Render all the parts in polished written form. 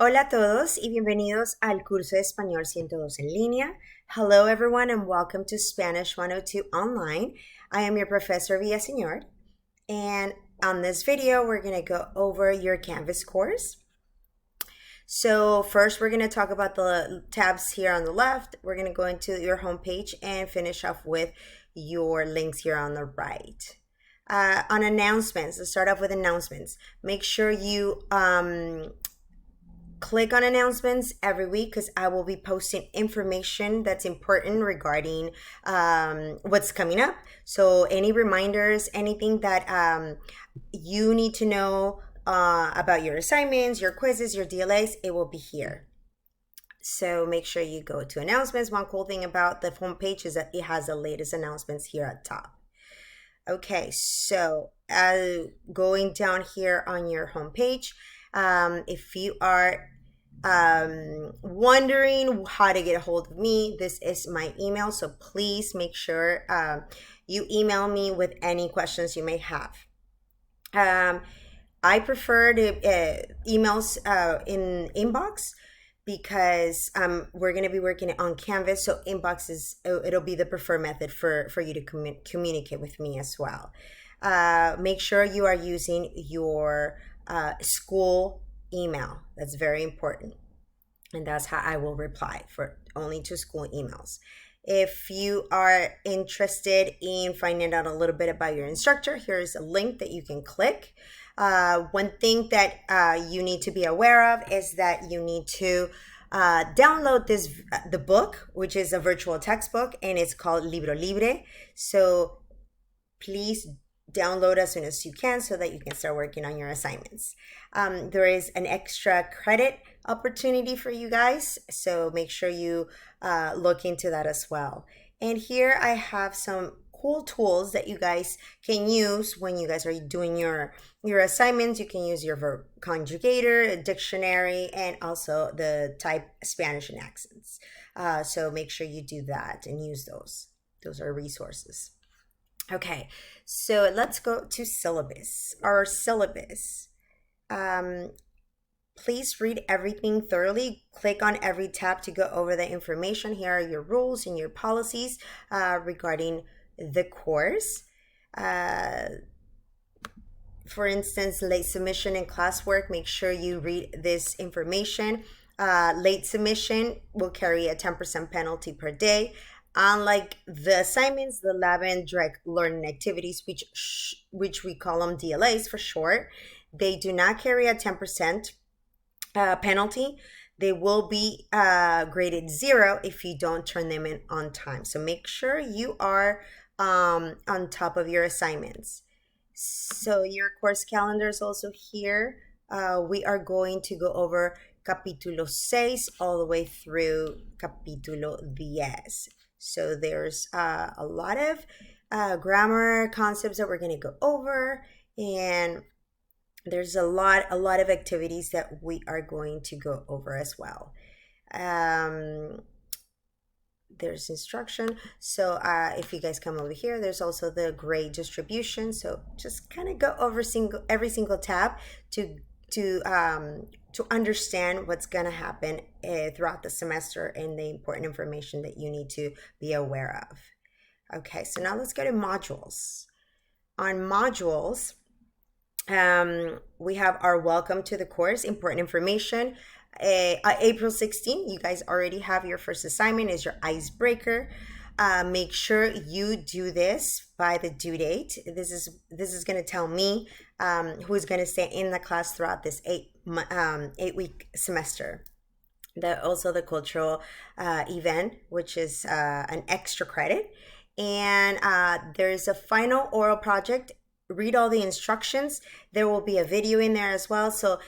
Hola a todos y bienvenidos al curso de Español 102 en línea. Hello everyone and welcome to Spanish 102 online. I am your professor Villaseñor, and on this video we're going to go over your Canvas course. So first we're going to talk about the tabs here on the left. We're going to go into your home page and finish off with your links here on the right. On announcements, let's start off with announcements. Make sure you click on announcements every week because I will be posting information that's important regarding what's coming up. So any reminders, anything that you need to know about your assignments, your quizzes, your DLAs, it will be here. So make sure you go to announcements. One cool thing about the homepage is that it has the latest announcements here at top. Okay, so going down here on your homepage, if you are wondering how to get a hold of me, this is my email. So please make sure you email me with any questions you may have. I prefer to emails in inbox because we're going to be working on Canvas. So inbox it'll be the preferred method for you to communicate with me as well. Make sure you are using your school email. That's very important. And that's how I will reply, for only to school emails. If you are interested in finding out a little bit about your instructor, here's a link that you can click. One thing that you need to be aware of is that you need to download the book, which is a virtual textbook, and it's called Libro Libre. So please download as soon as you can so that you can start working on your assignments. There is an extra credit opportunity for you guys, so make sure you look into that as well. And here I have some cool tools that you guys can use when you guys are doing your assignments. You can use your verb conjugator, a dictionary, and also the type Spanish and accents. So make sure you do that and use those. Those are resources. Okay, so let's go to syllabus. Our syllabus. Please read everything thoroughly. Click on every tab to go over the information. Here are your rules and your policies regarding the course. For instance, late submission and classwork, make sure you read this information. Late submission will carry a 10% penalty per day. Unlike the assignments, the lab and direct learning activities, which we call them DLAs for short, they do not carry a 10% penalty. They will be graded 0 if you don't turn them in on time. So make sure you are on top of your assignments. So your course calendar is also here. We are going to go over capítulo 6 all the way through capítulo 10. So there's a lot of grammar concepts that we're going to go over, and there's a lot of activities that we are going to go over as well. There's instruction. So if you guys come over here, there's also the grade distribution. So just kind of go over every single tab to understand what's going to happen throughout the semester and the important information that you need to be aware of. Okay, so now let's go to modules. On modules, we have our welcome to the course, important information. April 16, you guys already have your first assignment is your icebreaker. Make sure you do this by the due date. This is going to tell me who's going to stay in the class throughout this 8-week semester. Also the cultural event, which is an extra credit, and there's a final oral project. Read all the instructions. There will be a video in there as well, so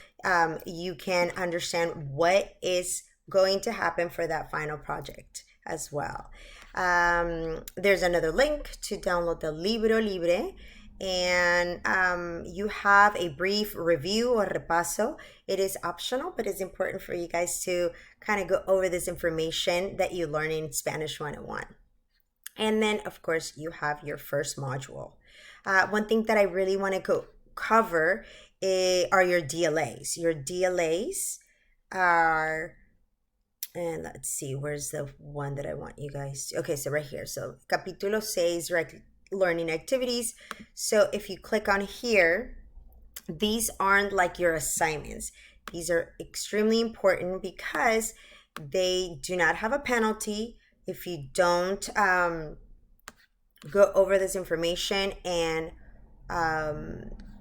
you can understand what is going to happen for that final project as well. There's another link to download the Libro Libre, and you have a brief review or repaso. It is optional, but it's important for you guys to kind of go over this information that you learn in Spanish 101. And then, of course, you have your first module. One thing that I really want to cover are your DLAs. Your DLAs are, and let's see, where's the one that I want you guys to, okay, so right here. So capítulo 6, learning activities. So if you click on here, these aren't like your assignments. These are extremely important because they do not have a penalty if you don't go over this information and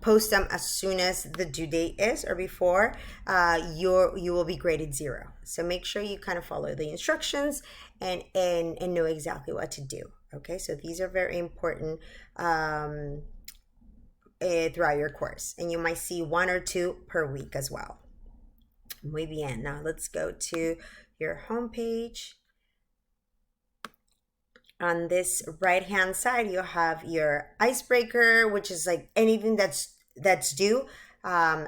post them as soon as the due date is or before. You will be graded 0. So make sure you kind of follow the instructions and know exactly what to do. Okay, so these are very important throughout your course, and you might see 1 or 2 per week as well. Muy bien. Now let's go to your homepage. On this right hand side, you'll have your icebreaker, which is like anything that's due.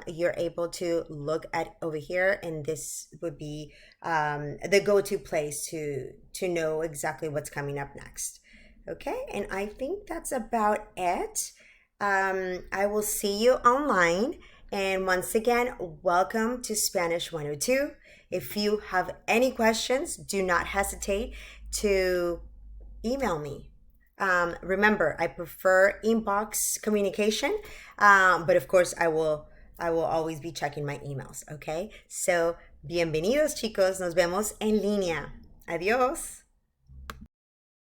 You're able to look at over here, and this would be the go-to place to know exactly what's coming up next. Okay, and I think that's about it. I will see you online. And once again, welcome to Spanish 102. If you have any questions, do not hesitate to email me. Remember, I prefer inbox communication, but of course, I will always be checking my emails. Okay, so bienvenidos, chicos. Nos vemos en línea. Adiós.